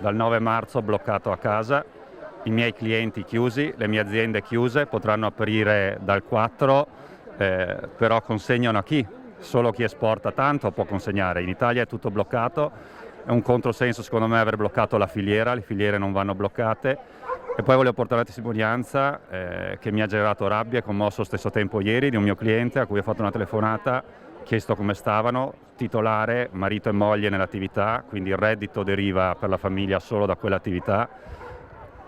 dal 9 marzo bloccato a casa, i miei clienti chiusi, le mie aziende chiuse, potranno aprire dal 4, però consegnano a chi? Solo chi esporta tanto può consegnare. In Italia è tutto bloccato, è un controsenso secondo me aver bloccato la filiera, le filiere non vanno bloccate. E poi voglio portare la testimonianza che mi ha generato rabbia e commosso allo stesso tempo ieri di un mio cliente a cui ho fatto una telefonata, chiesto come stavano, titolare, marito e moglie nell'attività, quindi il reddito deriva per la famiglia solo da quell'attività.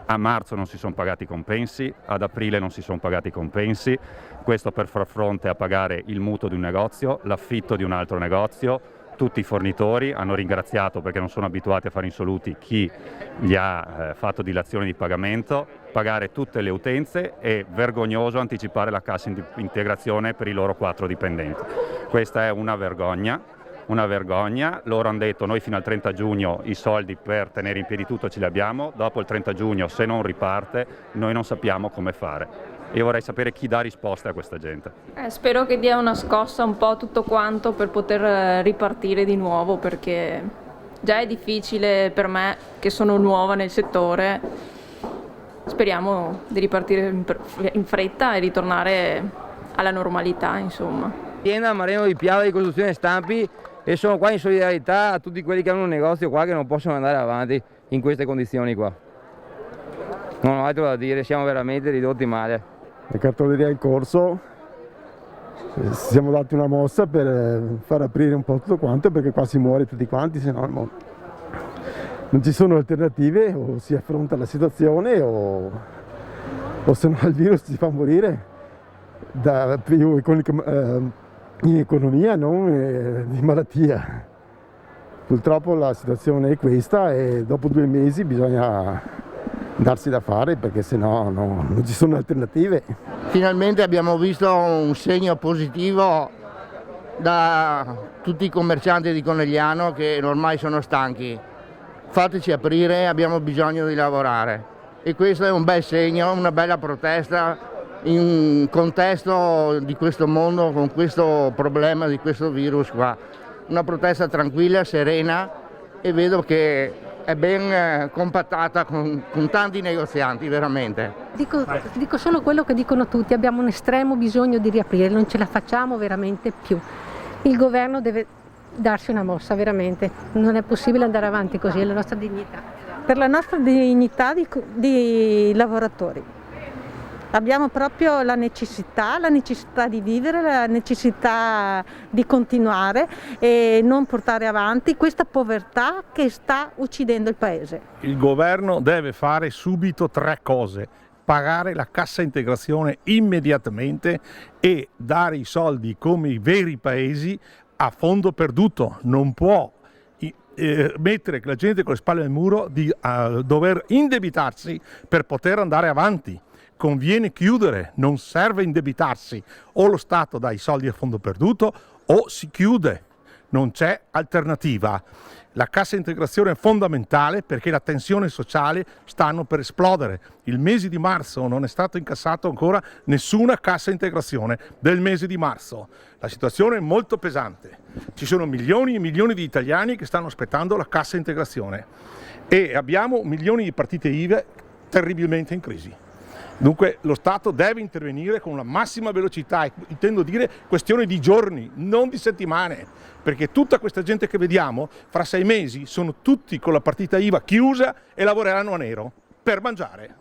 A marzo non si sono pagati i compensi, ad aprile non si sono pagati i compensi, questo per far fronte a pagare il mutuo di un negozio, l'affitto di un altro negozio. Tutti i fornitori hanno ringraziato, perché non sono abituati a fare insoluti, chi gli ha fatto dilazione di pagamento, pagare tutte le utenze e vergognoso anticipare la cassa integrazione per i loro 4 dipendenti. Questa è una vergogna. Loro hanno detto noi fino al 30 giugno i soldi per tenere in piedi tutto ce li abbiamo, dopo il 30 giugno se non riparte noi non sappiamo come fare. Io vorrei sapere chi dà risposte a questa gente. Spero che dia una scossa un po' tutto quanto per poter ripartire di nuovo, perché già è difficile per me che sono nuova nel settore. Speriamo di ripartire in fretta e ritornare alla normalità, insomma. Azienda Mareno di Piave di Costruzione Stampi, e sono qua in solidarietà a tutti quelli che hanno un negozio qua che non possono andare avanti in queste condizioni qua. Non ho altro da dire, siamo veramente ridotti male. La cartoleria è in corso, ci siamo dati una mossa per far aprire un po' tutto quanto, perché qua si muore tutti quanti, se no non ci sono alternative, o si affronta la situazione o se no il virus si fa morire più in economia, non di malattia. Purtroppo la situazione è questa e dopo 2 mesi bisogna darsi da fare, perché sennò non ci sono alternative. Finalmente abbiamo visto un segno positivo da tutti i commercianti di Conegliano che ormai sono stanchi. Fateci aprire, abbiamo bisogno di lavorare, e questo è un bel segno, una bella protesta in un contesto di questo mondo con questo problema di questo virus qua. Una protesta tranquilla, serena, e vedo che è ben compattata con tanti negozianti, veramente. Dico solo quello che dicono tutti, abbiamo un estremo bisogno di riaprire, non ce la facciamo veramente più. Il governo deve darsi una mossa, veramente. Non è possibile andare avanti così, è la nostra dignità. Per la nostra dignità di lavoratori. Abbiamo proprio la necessità di vivere, la necessità di continuare e non portare avanti questa povertà che sta uccidendo il paese. Il governo deve fare subito 3 cose: pagare la cassa integrazione immediatamente e dare i soldi come i veri paesi a fondo perduto. Non può mettere la gente con le spalle al muro di dover indebitarsi per poter andare avanti. Conviene chiudere, non serve indebitarsi, o lo Stato dà i soldi a fondo perduto o si chiude, non c'è alternativa. La cassa integrazione è fondamentale perché la tensione sociale stanno per esplodere. Il mese di marzo non è stato incassato ancora nessuna cassa integrazione del mese di marzo. La situazione è molto pesante, ci sono milioni e milioni di italiani che stanno aspettando la cassa integrazione e abbiamo milioni di partite IVA terribilmente in crisi. Dunque lo Stato deve intervenire con la massima velocità, e intendo dire questione di giorni, non di settimane, perché tutta questa gente che vediamo fra 6 mesi sono tutti con la partita IVA chiusa e lavoreranno a nero per mangiare.